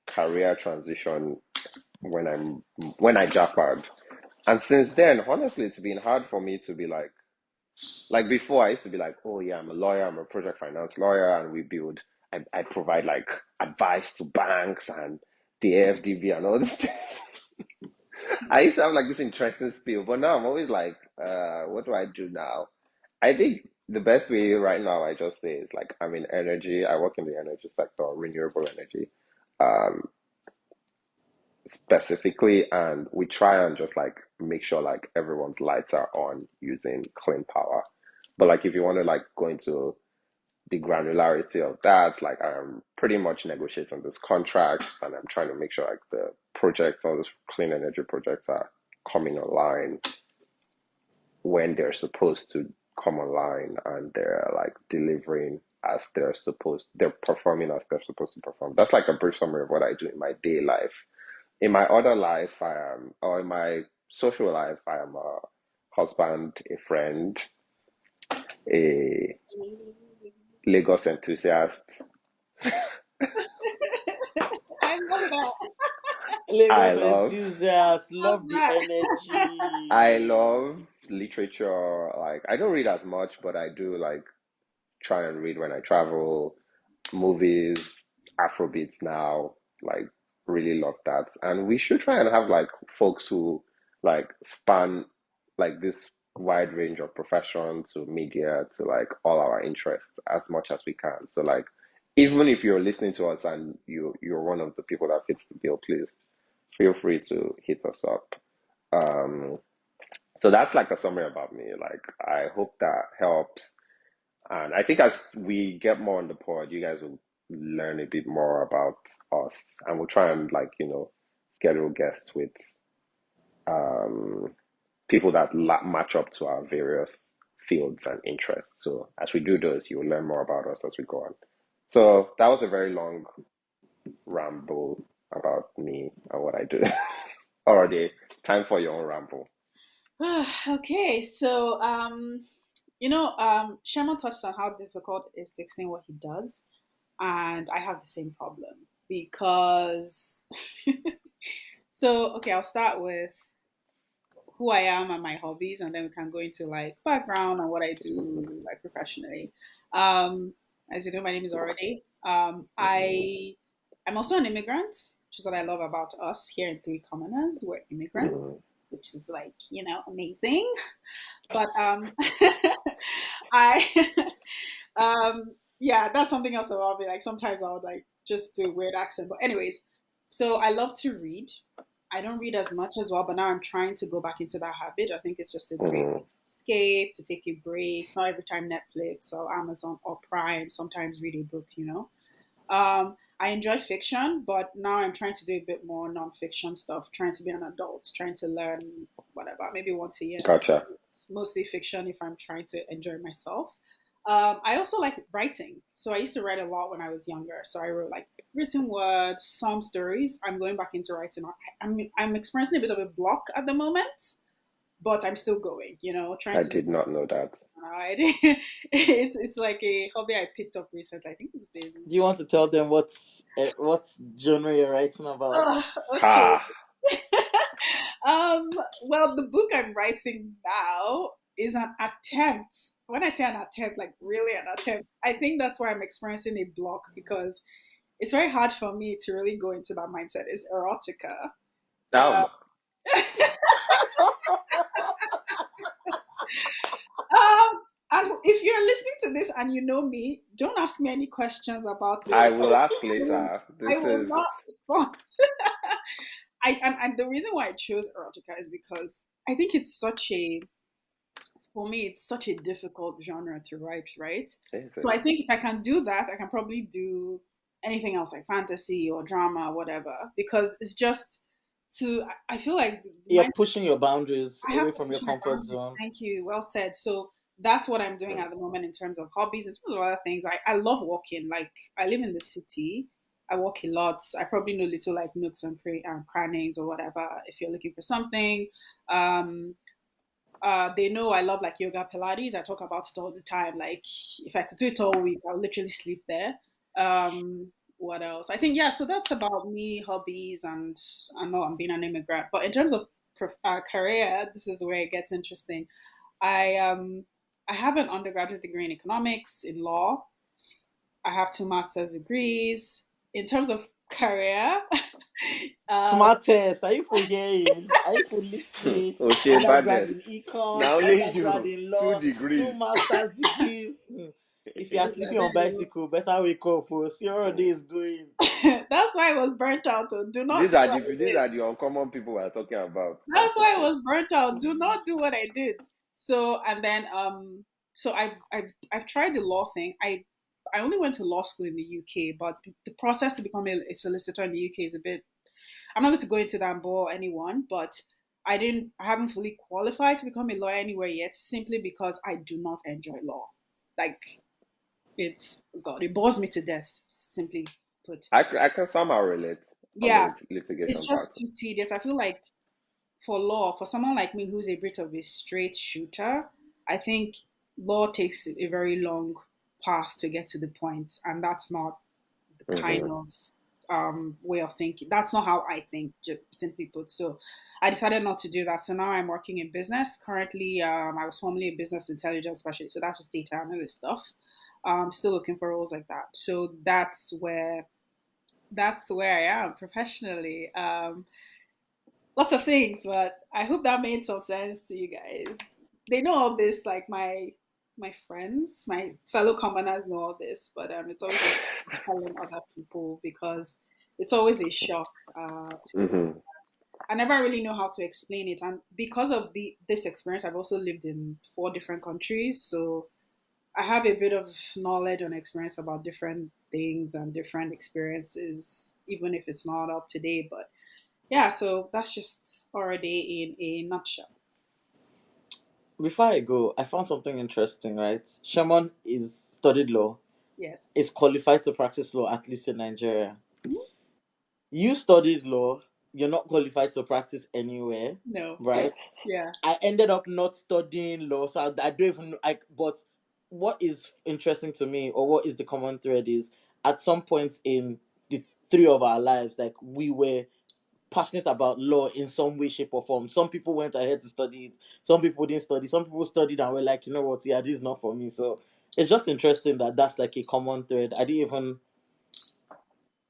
S2: career transition when when I jackpot. And since then, honestly, it's been hard for me to be like before, I used to be like, oh yeah, I'm a lawyer, I'm a project finance lawyer, and I provide like advice to banks and the AFDB and all this things. I used to have like this interesting spiel, but now I'm always like, what do I do now? I think the best way right now I just say is like I'm in energy. I work in the energy sector, renewable energy, um, specifically, and we try and just like make sure like everyone's lights are on using clean power. But like if you want to like go into the granularity of that, like I'm pretty much negotiating this contracts and I'm trying to make sure like the projects, all those clean energy projects are coming online when they're supposed to come online and they're like delivering as they're performing as they're supposed to perform. That's like a brief summary of what I do in my day life. In my other life, or in my social life, I am a husband, a friend, a Lagos enthusiast.
S3: I love that.
S2: I
S4: Lagos
S2: love
S4: enthusiasts
S3: I love
S4: love the
S3: that.
S2: I
S4: energy.
S2: love literature. Like I don't read as much, but I do like try and read when I travel. Movies, Afrobeats now, like really love that. And we should try and have like folks who like span like this wide range of profession to media to like all our interests as much as we can. So like even if you're listening to us and you're one of the people that fits the bill, please feel free to hit us up. Um, so that's like a summary about me. Like I hope that helps. And I think as we get more on the pod, you guys will learn a bit more about us, and we'll try and like schedule guests with um, people that match up to our various fields and interests. So as we do those, you'll learn more about us as we go on. So that was a very long ramble about me and what I do. Already, time for your own ramble.
S3: Okay, so Shema touched on how difficult it is to explain what he does, and I have the same problem because so okay, I'll start with who I am and my hobbies, and then we can go into like background and what I do like professionally. As you know, my name is already. I'm also an immigrant, which is what I love about us here in Three Commoners. We're immigrants,
S2: Mm,
S3: which is like amazing. But I yeah, that's something else about me. Like sometimes I would like just do a weird accent. But anyways, so I love to read. I don't read as much as well, but now I'm trying to go back into that habit. I think it's just a great
S2: mm,
S3: way to escape, to take a break. Not every time Netflix or Amazon or Prime. Sometimes read a book. I enjoy fiction, but now I'm trying to do a bit more nonfiction stuff, trying to be an adult, trying to learn whatever, maybe once a year.
S2: gotcha.
S3: It's mostly fiction if I'm trying to enjoy myself. I also like writing. So I used to write a lot when I was younger. So I wrote like written words, some stories. I'm going back into writing. I'm experiencing a bit of a block at the moment, but I'm still going, trying
S2: I
S3: to do
S2: did not know that.
S3: right. It's like a hobby I picked up recently. I think it's been
S4: Do you want to tell them what genre you're writing about?
S3: oh, okay.
S2: Ha!
S3: Well, the book I'm writing now is an attempt. When I say an attempt, like really an attempt, I think that's why I'm experiencing a block because it's very hard for me to really go into that mindset. It's erotica. Uh,
S2: Um,
S3: and if you're listening to this and you know me, don't ask me any questions about
S2: I
S3: it.
S2: will ask
S3: I will,
S2: later.
S3: I
S2: This
S3: will
S2: is
S3: not respond. And the reason why I chose erotica is because I think it's such a for me it's such a difficult genre to write, right?
S2: is
S3: So I
S2: it?
S3: think if I can do that, I can probably do anything else like fantasy or drama, whatever. Because it's just I feel like
S4: You're
S3: my
S4: pushing your boundaries
S3: I have
S4: away
S3: to
S4: from your
S3: push my
S4: comfort
S3: boundaries.
S4: zone.
S3: Thank you. Well said. So that's what I'm doing
S2: Mm.
S3: at the moment in terms of hobbies, in terms of other things. I love walking. Like I live in the city. I walk a lot. I probably know little like nooks and crannies or whatever. If you're looking for something, um, they know I love like yoga, Pilates. I talk about it all the time. Like if I could do it all week, I'll literally sleep there. What else? I think yeah. So that's about me, hobbies, and I know I'm being an immigrant. But in terms of career, this is where it gets interesting. I um I have an undergraduate degree in economics, in law. I have two master's degrees. In terms of career. um,
S4: Smartest. Are you for hearing? Are you for listening?
S2: Oshe
S4: Undergrad
S2: badness.
S4: in econ,
S2: Now only
S4: undergrad
S2: you.
S4: in
S2: Two
S4: law, two
S2: degrees.
S4: master's degrees. If you are
S3: listen,
S4: sleeping on bicycle, better wake up. Oh, see your day is going.
S3: that's why I was burnt out. Oh. Do not
S2: These
S3: do
S2: are
S3: what
S2: the
S3: I
S2: these
S3: did.
S2: are the uncommon people we're talking about.
S3: That's
S2: That's
S3: why I
S2: okay.
S3: was burnt out. Do not do what I did. So and then so I've tried the law thing. I only went to law school in the UK, but the process to become a solicitor in the UK is a bit. I'm not going to go into that and bore anyone, but I haven't fully qualified to become a lawyer anywhere yet, simply because I do not enjoy law. Like it's God, it bores me to death. Simply put,
S2: I can somehow relate on the
S3: yeah, it's
S2: litigation part.
S3: just too tedious. I feel like for law, for someone like me who's a bit of a straight shooter, I think law takes a very long path to get to the point, and that's not the kind
S2: Hmm.
S3: of way of thinking. That's not how I think, simply put. So I decided not to do that. So now I'm working in business. Currently, I was formerly a business intelligence specialist, so that's just data analyst stuff. Still looking for roles like that. So that's where I am professionally. Lots of things, but I hope that made some sense to you guys. They know all this, like my friends, my fellow commoners know all this, but it's always interesting telling other people because it's always a shock to me.
S2: Hmm.
S3: I never really know how to explain it, and because of this experience, I've also lived in 4 different countries, so I have a bit of knowledge and experience about different things and different experiences, even if it's not up to date. But yeah, so that's just already in a nutshell.
S4: Before I go, I found something interesting, right? Shaman is studied law,
S3: Yes.
S4: is qualified to practice law, at least in Nigeria.
S3: Mhm.
S4: You studied law, you're not qualified to practice anywhere,
S3: No.
S4: right?
S3: Yeah.
S4: I ended up not studying law, so I don't even like. But what is interesting to me, or what is the common thread, is at some point in the three of our lives, like we were passionate about law in some way, shape, or form. Some people went ahead to study it. Some people didn't study. Some people studied and were like, you know what, yeah, this is not for me. So it's just interesting that that's like a common thread. I didn't even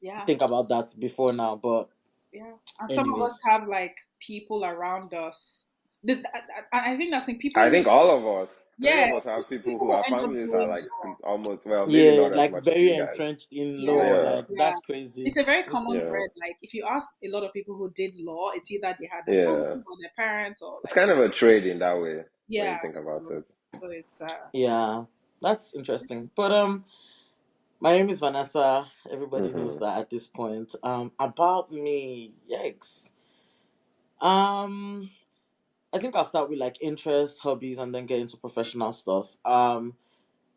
S3: Yeah.
S4: think about that before now, but
S3: Yeah. And some of us
S4: anyways,
S3: have like people around us. I think that's the thing. People
S2: I
S3: who,
S2: think all of us, three
S3: yeah,
S2: of us, have people
S3: people
S2: who
S3: who
S2: our
S3: end up
S2: families are
S3: doing
S2: like
S3: law.
S2: almost, well, maybe
S4: yeah,
S2: not as
S4: like
S2: much as
S4: very
S2: you guys.
S4: entrenched in
S3: Yeah.
S4: law.
S2: Yeah,
S4: Like
S3: Yeah.
S4: that's crazy.
S3: It's a very common
S2: yeah,
S3: thread. Like if you ask a lot of people who did law, it's either they had their mom
S2: yeah.
S3: or their parents or
S2: It's
S3: like
S2: kind of a trade in that way when you
S3: yeah.
S2: think about
S3: So,
S2: it.
S3: so it's
S4: Yeah, that's interesting. But my name is Vanessa. Everybody knows
S2: Hmm.
S4: that at this point. About me, yikes. Um, I think I'll start with like interests, hobbies, and then get into professional stuff.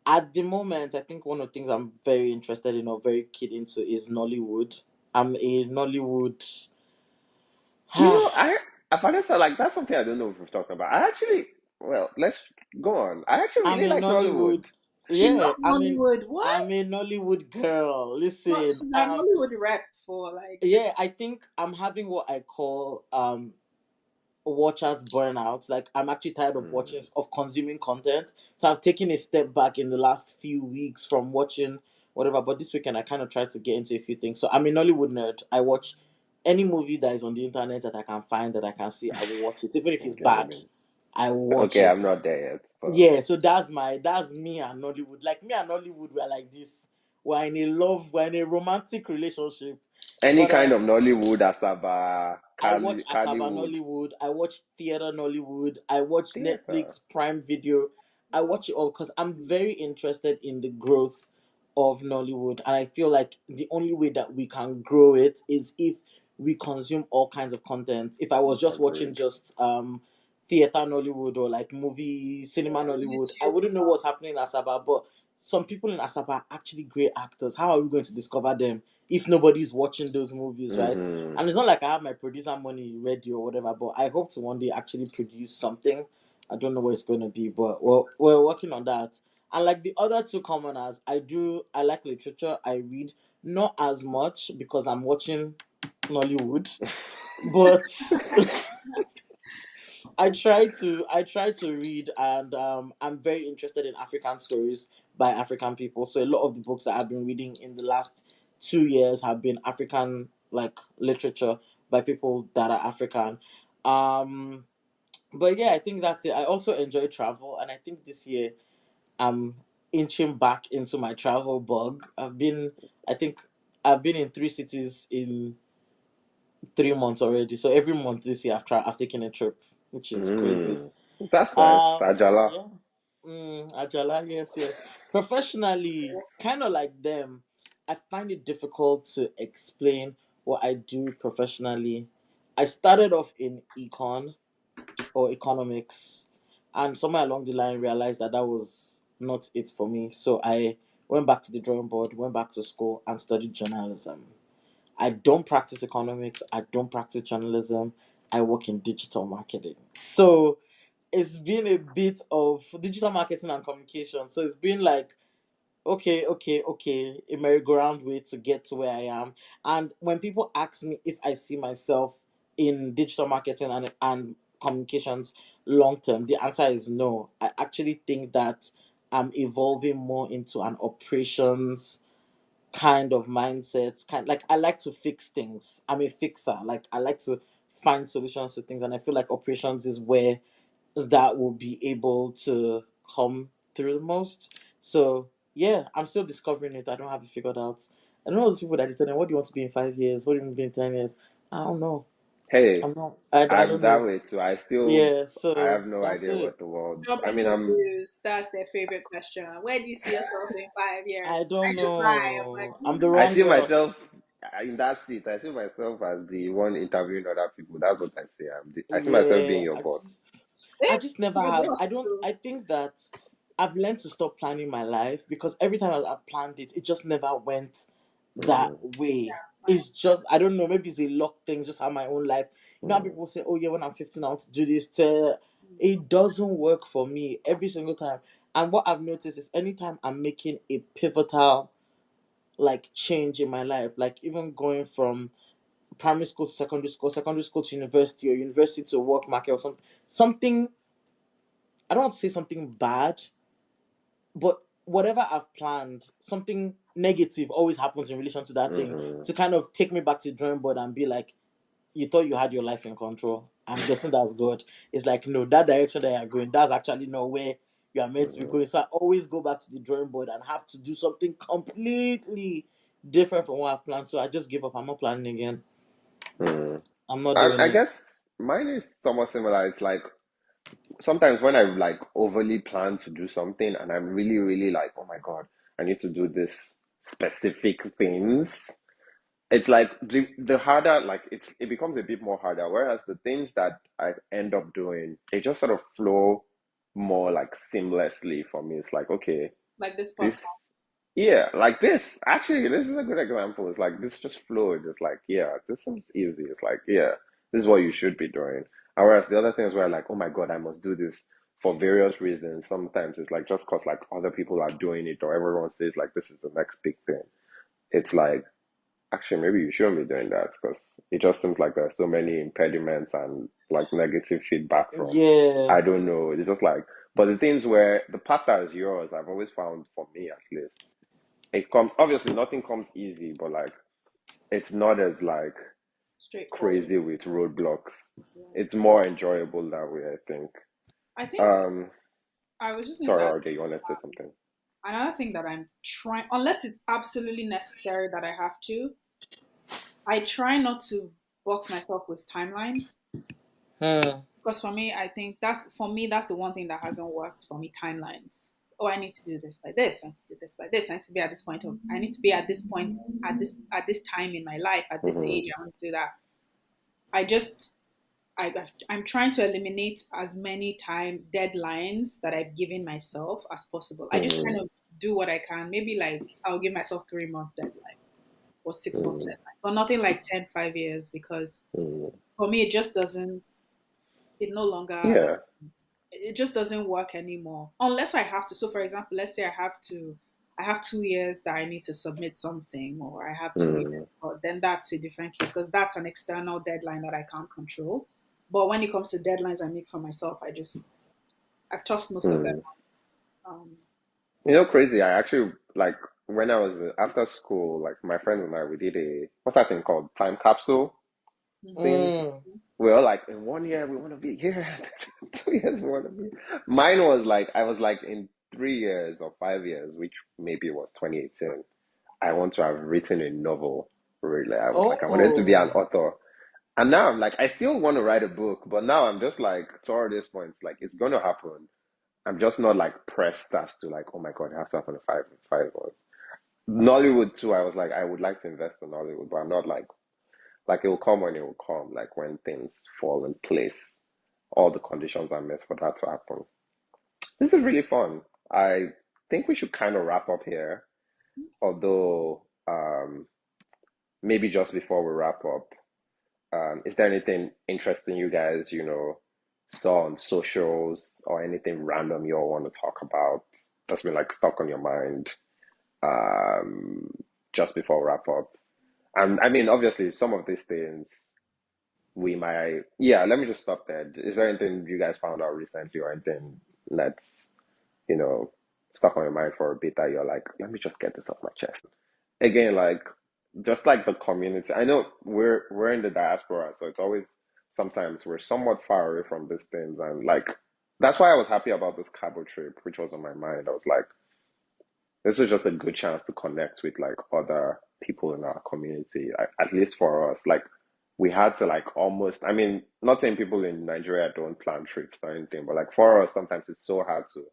S4: At the moment, I think one of the things I'm very interested in or very keen into is Nollywood. I'm a Nollywood.
S2: You know, Vanessa, like that's something I don't know if we've talked about. I actually, well, let's go on. I actually
S4: I'm
S2: really
S4: a
S2: like Nollywood.
S4: Nollywood.
S3: she
S4: Yeah,
S3: loves Nollywood. What?
S4: I'm a Nollywood girl.
S3: Well,
S4: Listen,
S3: she's an Nollywood rep for like
S4: yeah,
S3: just
S4: I think I'm having what I call watchers burnout. Like I'm actually tired of
S2: Mm,
S4: watching of consuming content. So I've taken a step back in the last few weeks from watching whatever. But this weekend I kind of tried to get into a few things. So I'm a Nollywood nerd. I watch any movie that is on the internet that I can find that I can see. I will watch it, even if it's
S2: okay,
S4: bad. I will watch
S2: okay,
S4: it.
S2: I'm not there yet, but
S4: Yeah. So that's me and Nollywood. Like me and Nollywood, we're like this. We're in a romantic relationship.
S2: any
S4: But
S2: kind of Nollywood, Asaba,
S4: I watch Asaba
S2: Kannywood,
S4: Nollywood. I watch Theatre Nollywood. I watch
S2: theater.
S4: Netflix Prime Video. I watch it all because I'm very interested in the growth of Nollywood, and I feel like the only way that we can grow it is if we consume all kinds of content. If I was just watching
S2: Agreed.
S4: just theater Nollywood or like movie cinema
S3: yeah,
S4: Nollywood, I
S3: YouTube
S4: wouldn't know
S3: stuff.
S4: what's happening in Asaba. But some people in Asaba are actually great actors. How are we going to discover them if nobody's watching those movies, right?
S2: Mm-hmm.
S4: And it's not like I have my producer money ready or whatever, but I hope to one day actually produce something. I don't know what it's going to be, but we're working on that. And like the other two commoners, I like literature. I read not as much because I'm watching Nollywood, but I try to read, and I'm very interested in African stories by African people. So a lot of the books that I've been reading in the last 2 years have been African like literature by people that are African. Um, but yeah, I think that's it. I also enjoy travel, and I think this year I'm inching back into my travel bug. I think, I've been in 3 cities in 3 months already. So every month this year, I've taken a trip, which is crazy.
S2: Mm. That's nice. Ajala.
S4: Yeah. Ajala, yes, yes. Professionally, kind of like them, I find it difficult to explain what I do professionally. I started off in econ or economics, and somewhere along the line realized that that was not it for me. So I went back to the drawing board, went back to school, and studied journalism. I don't practice economics. I don't practice journalism. I work in digital marketing. So it's been a bit of digital marketing and communication. So it's been like, okay, okay, okay, a merry-go-round way to get to where I am. And when people ask me if I see myself in digital marketing and communications long term, the answer is no. I actually think that I'm evolving more into an operations kind of mindsets. Kind like, I like to fix things. I'm a fixer. Like, I like to find solutions to things, and I feel like operations is where that will be able to come through the most. So yeah, I'm still discovering it. I don't have it figured out. I know those people that are telling, what do you want to be in 5 years? What do you want to be in 10 years? I don't know.
S2: Hey,
S4: I'm not. I
S2: I'm
S4: don't
S2: that
S4: know.
S2: way too.
S4: Yeah.
S2: I
S4: So
S2: have no
S4: that's
S2: idea
S4: it.
S2: what the world.
S3: Job
S2: I mean, I'm.
S3: interviews, that's their favorite question. Where do you see yourself in 5 years?
S4: I
S3: I
S4: don't
S3: just lie. I'm like,
S4: know. I'm the
S3: hmm.
S2: I
S4: wrong
S2: see
S4: girl.
S2: myself in that seat. I see myself as the one interviewing other people. That's what I say. I see myself being
S4: Yeah,
S2: your boss.
S4: I just never
S3: Your
S4: have. I
S3: boss
S4: don't.
S3: too.
S4: I think that I've learned to stop planning my life, because every time I've planned it, it just never went that
S2: Mm,
S4: way.
S3: Fine.
S4: It's just, I don't know. Maybe it's a luck thing. Just have my own life. You know how
S2: mm,
S4: people say, "Oh yeah, when I'm 15, I want to do this." It doesn't work for me every single time. And what I've noticed is, anytime I'm making a pivotal like change in my life, like even going from primary school to secondary school to university, or university to work market, or something. I don't want to say something bad, but whatever I've planned, something negative always happens in relation to that thing,
S2: mm-hmm,
S4: to kind of take me back to the drawing board and be like, you thought you had your life in control. I'm guessing that's good. It's like, no, that direction that you're going, that's actually not where you are meant to be going. So I always go back to the drawing board and have to do something completely different from what I've planned. So I just give up. I'm not planning again.
S2: mm.
S4: I'm not doing
S2: I
S4: it.
S2: guess mine is somewhat similar. It's like sometimes when I like overly plan to do something and I'm really, really like, oh my God, I need to do this specific things. It's like the harder, like it becomes a bit more harder. Whereas the things that I end up doing, they just sort of flow more like seamlessly for me. It's like, okay,
S3: Like this
S2: this,
S3: podcast.
S2: yeah, like this. Actually, this is a good example. It's like this just flowed. It's like, yeah, this seems easy. It's like, yeah, this is what you should be doing. And whereas the other things were like, oh my God, I must do this for various reasons. Sometimes it's like just because like other people are doing it or everyone says like this is the next big thing. It's like, actually, maybe you shouldn't be doing that because it just seems like there's so many impediments and like negative feedback from,
S4: Yeah.
S2: I don't know. It's just like, but the things where the path that is yours, I've always found for me at least, it comes, obviously, nothing comes easy, but like, it's not as like
S3: Straightforward.
S2: crazy with roadblocks.
S3: Yeah.
S2: It's more enjoyable that way, I think.
S3: I think
S2: Um,
S3: I was just going to
S2: Sorry,
S3: add
S2: RJ, you want to say something?
S3: another thing that I'm trying, unless it's absolutely necessary that I have to, I try not to box myself with timelines.
S4: Hmm.
S3: Because for me, I think that's the one thing that hasn't worked for me. Timelines. Oh, I need to do this by this. I need to do this by this. I need to be at this point of. I need to be at this point at this time in my life at this
S2: Mm-hmm,
S3: age. I want to do that. I just I'm trying to eliminate as many time deadlines that I've given myself as possible. I just kind
S2: mm-hmm,
S3: of do what I can. Maybe like I'll give myself 3 month deadlines or 6 month
S2: mm-hmm,
S3: deadlines, but nothing like 10, 5 years because
S2: mm-hmm.
S3: for me it just doesn't. It no longer
S2: Yeah.
S3: it just doesn't work anymore unless I have to. So, for example, let's say I have 2 years that I need to submit something, or I have 2 years,
S2: Mm-hmm,
S3: or then that's a different case because that's an external deadline that I can't control. But when it comes to deadlines I make for myself, I've tossed most of them
S2: mm-hmm.
S3: out. Um,
S2: You know, crazy. I actually like when I was after school, like my friends and I, we did a what's that thing called? Time capsule
S3: Mm-hmm.
S2: thing.
S4: Mm.
S2: We were like, in 1 year we want to be here, 2 years we want to be. Mine was like I was like in 3 years or 5 years, which maybe was 2018. I want to have written a novel. Really, I was like, I wanted to be an
S4: Oh,
S2: author. And now I'm like, I still want to write a book, but now I'm just like, to all this points, like it's gonna happen. I'm just not like pressed as to like, oh my God, it has to happen in five months. Nollywood too, I was like, I would like to invest in Nollywood, but I'm not like it will come when it will come, like when things fall in place, all the conditions are met for that to happen. This is really fun. I think we should kind of wrap up here, although maybe just before we wrap up, is there anything interesting you guys, saw on socials or anything random you all want to talk about that's been like stuck on your mind um, just before we wrap up? And I mean, obviously, some of these things we might, yeah, let me just stop there. Is there anything you guys found out recently or anything that's, you know, stuck on your mind for a bit that you're like, let me just get this off my chest? Again, like just like the community. I know we're in the diaspora, so it's always sometimes we're somewhat far away from these things, and like that's why I was happy about this Cabo trip, which was on my mind. I was like, this is just a good chance to connect with like other people in our community, at least for us. Like we had to like almost, I mean, not saying people in Nigeria don't plan trips or anything, but like for us, sometimes it's so hard to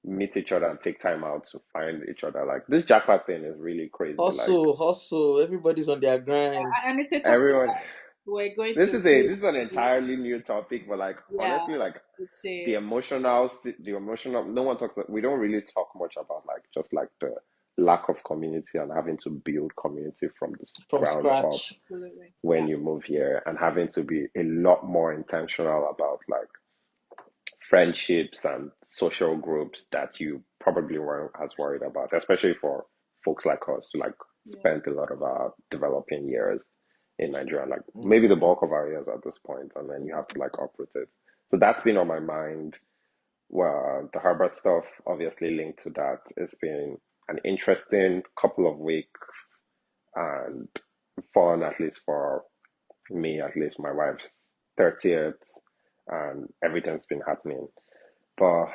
S2: meet each other and take time out to find each other. Like this jackpot thing is really crazy. Like
S4: hustle, hustle. Everybody's on their grind.
S3: And it's a topic
S2: everyone,
S3: that we're going
S2: this
S3: to
S2: is a
S3: really,
S2: this is an entirely new topic, but like
S3: yeah,
S2: honestly, like
S3: it's
S2: the
S3: a,
S2: emotional, the emotional. No one talks. We don't really talk much about like just like the lack of community and having to build community from the
S4: From
S2: ground up
S4: scratch.
S3: absolutely,
S2: when
S3: yeah,
S2: you move here, and having to be a lot more intentional about like friendships and social groups that you probably weren't as worried about, especially for folks like us who like
S3: yeah,
S2: spent a lot of our developing years in Nigeria, like maybe the
S4: Yeah.
S2: bulk of our years at this point, and then you have to like uproot it. So that's been on my mind. Well, the Herbert stuff obviously linked to that. It's been an interesting couple of weeks and fun, at least for me, at least my wife's 30th, and everything's been happening. But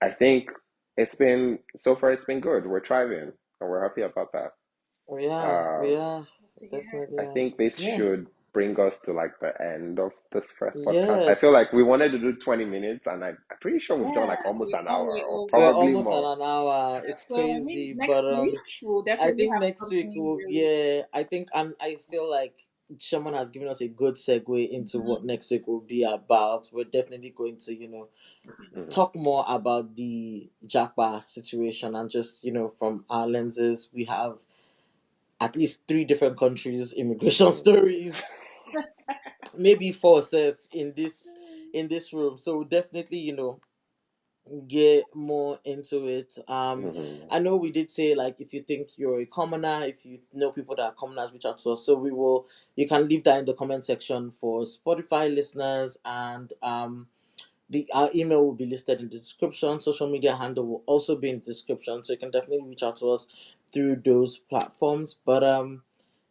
S2: I think it's been so far it's been good. We're thriving and we're happy about that.
S4: We
S2: Um,
S4: are.
S3: to hear.
S4: Definitely
S2: I
S4: are.
S2: think this
S4: Yeah.
S2: should bring us to like the end of this first podcast. I feel like we
S4: Yes.
S2: wanted to do 20 minutes and I'm pretty sure we've done
S3: Yeah,
S2: like almost
S3: we've
S2: an
S3: gone
S2: hour
S3: way
S2: or
S4: We're
S3: over.
S2: probably
S4: almost at
S2: more.
S4: an hour. It's
S3: So I mean,
S4: crazy,
S3: next
S4: but
S3: week we'll
S4: I
S3: definitely
S4: think
S3: have
S4: next week
S3: something
S4: will,
S3: really.
S4: yeah, I think, and I feel like Shaman has given us a good segue into what
S3: Mhm.
S4: next week will be about. We're definitely going to,
S2: Mhm.
S4: talk more about the Japa situation, and just, from our lenses, we have at least three different countries immigration
S2: Mhm.
S4: stories, maybe four self in this room. So we'll definitely, get more into it.
S2: Mhm.
S4: I know we did say, like, if you think you're a commoner, if you know people that are commoners, reach out to us. So you can leave that in the comment section for Spotify listeners, and our email will be listed in the description. Social media handle will also be in the description, so you can definitely reach out to us through those platforms. But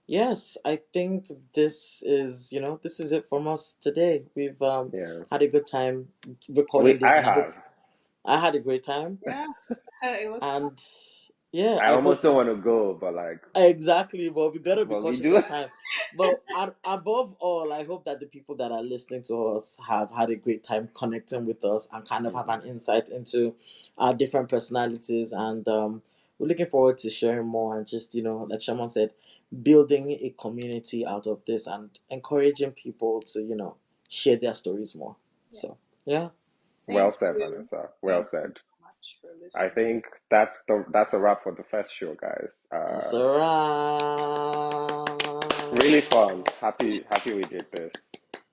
S4: yes, I think this is it from us today. We've
S2: Yeah.
S4: had a good time recording this,
S2: I
S4: and I hope
S2: have.
S4: I had a great time.
S3: Yeah, it was fun.
S4: And yeah,
S2: I
S4: I
S2: almost
S4: hope
S2: don't want to go, but like,
S4: exactly. But we gotta be
S2: but we
S4: cautious
S2: do.
S4: of time. But above all, I hope that the people that are listening to us have had a great time connecting with us, and kind of have an
S2: Mhm.
S4: insight into our different personalities. And we're looking forward to sharing more, and just, like Shaman said, building a community out of this, and encouraging people to, share their stories more.
S3: Yeah.
S4: So yeah.
S2: Well
S3: Thank
S2: said,
S3: you.
S2: Vanessa. Well
S3: Thank you
S2: said.
S3: so much for
S2: I
S3: listening.
S2: think that's a wrap for the first show, guys.
S4: It's a
S2: Really fun. Happy we did this.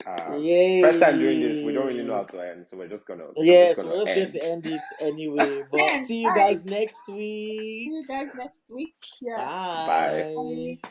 S2: First time doing this, we don't really know how
S4: Yay!
S2: to end, so I'm just
S4: Yes,
S2: gonna
S4: we're just going
S2: end.
S4: to end it anyway. But
S3: And
S4: see you
S3: bye.
S4: guys next
S3: See
S4: week.
S3: you guys next week. Yeah.
S2: Bye.
S4: Bye.
S3: Bye.